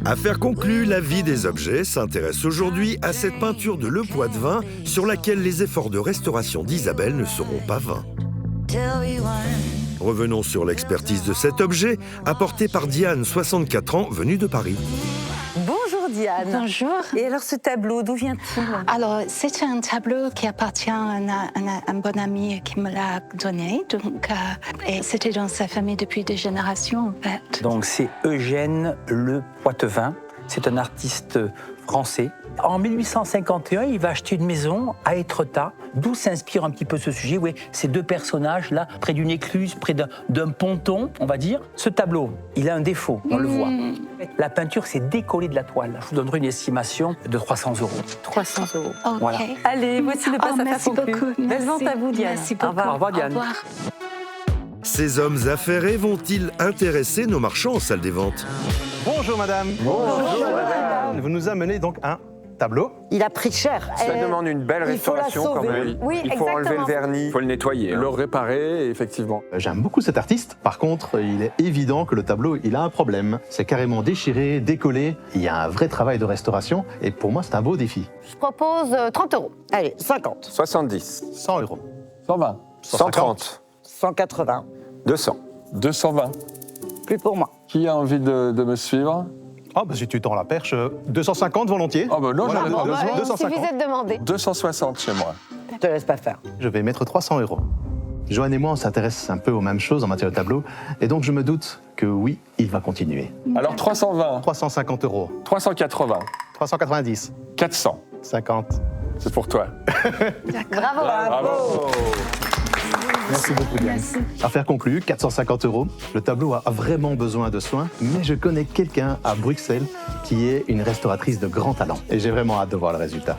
Affaire conclue, la vie des objets s'intéresse aujourd'hui à cette peinture de Le Poitevin sur laquelle les efforts de restauration d'Isabelle ne seront pas vains. Revenons sur l'expertise de cet objet, apporté par Diane, 64 ans, venue de Paris. Bonjour Diane. Bonjour. Et alors ce tableau, d'où vient-il? Alors, c'est un tableau qui appartient à un bon ami qui me l'a donné. Donc, et c'était dans sa famille depuis des générations, en fait. Donc, c'est Eugène Le Poitevin. C'est un artiste français. En 1851, il va acheter une maison à Étretat, d'où s'inspire un petit peu ce sujet. Oui, ces deux personnages-là, près d'une écluse, près d'un ponton, on va dire. Ce tableau, il a un défaut, on le voit. La peinture s'est décollée de la toile. Je vous donnerai une estimation de 300 €. 300 €. Ok. Voilà. Allez, voici le passe à merci faire conclu. beaucoup. Belle vente à vous Diane. Merci Au beaucoup. revoir. Au revoir, Diane. Au revoir. Ces hommes affairés vont-ils intéresser nos marchands en salle des ventes? Bonjour madame. Bonjour madame. Vous nous amenez donc un tableau. Il a pris cher. Ça demande une belle il faut la restauration quand sauver. même. Oui, Il faut enlever exactement. le vernis, il faut le nettoyer. Le réparer, effectivement. J'aime beaucoup cet artiste. Par contre, il est évident que le tableau, il a un problème. C'est carrément déchiré, décollé. Il y a un vrai travail de restauration. Et pour moi, c'est un beau défi. Je propose 30 €. Allez, 50, 70, 100 €. 120, 130, 180. 200. 220. Plus pour moi. Qui a envie de me suivre? Ah, bah si tu tends la perche, 250 volontiers. Ah, bah non, Voilà, j'en ai pas besoin. Il 250. suffisait de demander. 260 chez moi. Je te laisse pas faire. Je vais mettre 300 €. Joanne et moi, on s'intéresse un peu aux mêmes choses en matière de tableau. Et donc, je me doute que oui, il va continuer. Alors 320, 350 €. 380, 390. 400. 50. C'est pour toi. Bravo. Bravo. Merci beaucoup, Diane. Affaire conclue, 450 €. Le tableau a vraiment besoin de soins, mais je connais quelqu'un à Bruxelles qui est une restauratrice de grand talent. Et j'ai vraiment hâte de voir le résultat.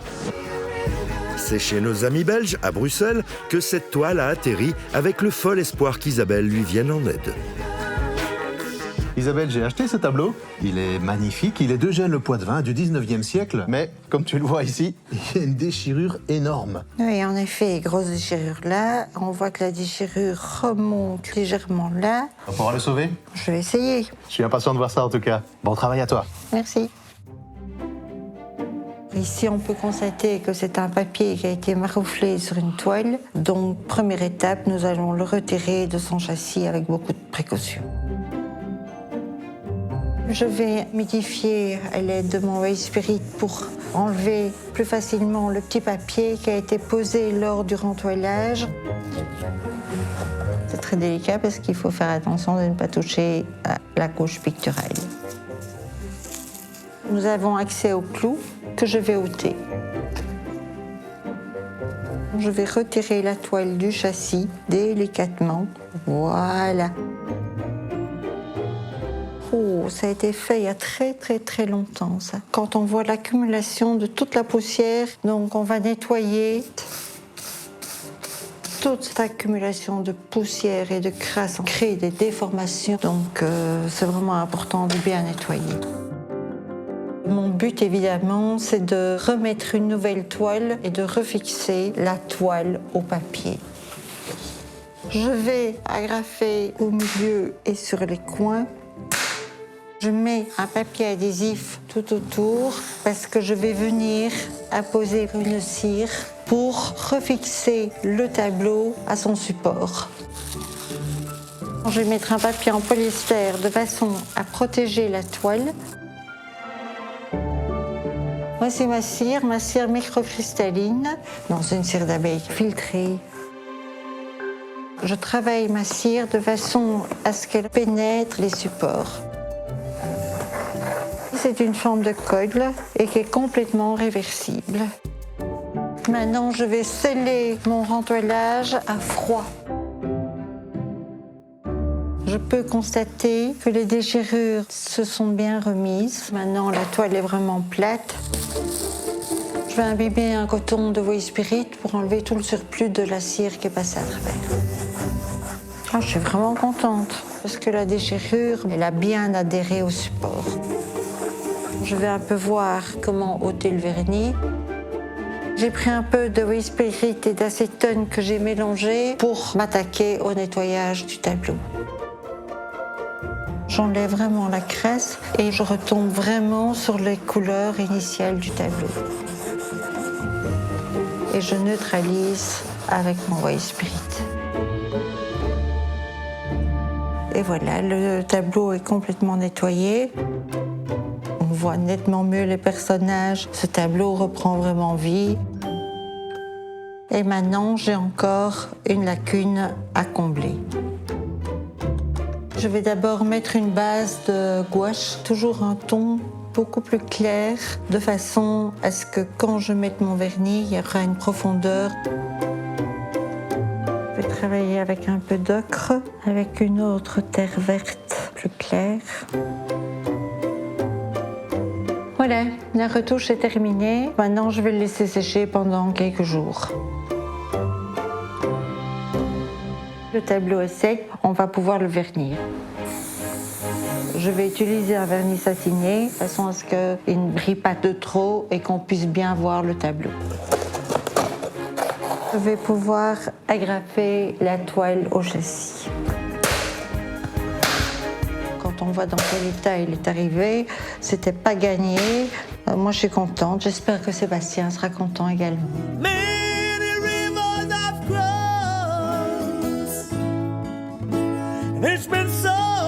C'est chez nos amis belges, à Bruxelles, que cette toile a atterri avec le fol espoir qu'Isabelle lui vienne en aide. Isabelle, j'ai acheté ce tableau. Il est magnifique, il est d'Eugène Le Poitevin du 19e siècle. Mais, comme tu le vois ici, il y a une déchirure énorme. Oui, en effet, grosse déchirure là. On voit que la déchirure remonte légèrement là. On pourra le sauver? Je vais essayer. Je suis impatient de voir ça en tout cas. Bon travail à toi. Merci. Ici, on peut constater que c'est un papier qui a été marouflé sur une toile. Donc, première étape, nous allons le retirer de son châssis avec beaucoup de précaution. Je vais humidifier à l'aide de mon White Spirit pour enlever plus facilement le petit papier qui a été posé lors du rentoilage. C'est très délicat parce qu'il faut faire attention de ne pas toucher à la couche picturale. Nous avons accès au clou que je vais ôter. Je vais retirer la toile du châssis délicatement. Voilà. Oh, ça a été fait il y a très longtemps, ça. Quand on voit l'accumulation de toute la poussière, donc on va nettoyer toute cette accumulation de poussière et de crasse crée des déformations. Donc c'est vraiment important de bien nettoyer. Mon but, évidemment, c'est de remettre une nouvelle toile et de refixer la toile au papier. Je vais agrafer au milieu et sur les coins. Je mets un papier adhésif tout autour parce que je vais venir apposer une cire pour refixer le tableau à son support. Je vais mettre un papier en polyester de façon à protéger la toile. Voici ma cire microcristalline dans une cire d'abeille filtrée. Je travaille ma cire de façon à ce qu'elle pénètre les supports. C'est une forme de colle et qui est complètement réversible. Maintenant, je vais sceller mon rentoilage à froid. Je peux constater que les déchirures se sont bien remises. Maintenant, la toile est vraiment plate. Je vais imbiber un coton de White Spirit pour enlever tout le surplus de la cire qui est passée à travers. Ah, je suis vraiment contente parce que la déchirure, elle a bien adhéré au support. Je vais un peu voir comment ôter le vernis. J'ai pris un peu de White Spirit et d'acétone que j'ai mélangé pour m'attaquer au nettoyage du tableau. j'enlève vraiment la crasse et je retombe vraiment sur les couleurs initiales du tableau. Et je neutralise avec mon white spirit. Et voilà, le tableau est complètement nettoyé. On voit nettement mieux les personnages. Ce tableau reprend vraiment vie. Et maintenant, j'ai encore une lacune à combler. Je vais d'abord mettre une base de gouache, toujours un ton beaucoup plus clair, de façon à ce que quand je mette mon vernis, il y aura une profondeur. Je vais travailler avec un peu d'ocre, avec une autre terre verte plus claire. Voilà, la retouche est terminée. Maintenant, je vais le laisser sécher pendant quelques jours. Le tableau est sec, on va pouvoir le vernir. Je vais utiliser un vernis satiné, de façon à ce qu'il ne brille pas de trop et qu'on puisse bien voir le tableau. Je vais pouvoir agrafer la toile au châssis. Quand on voit dans quel état il est arrivé, c'était pas gagné. Moi, je suis contente. J'espère que Sébastien sera content également. It's been so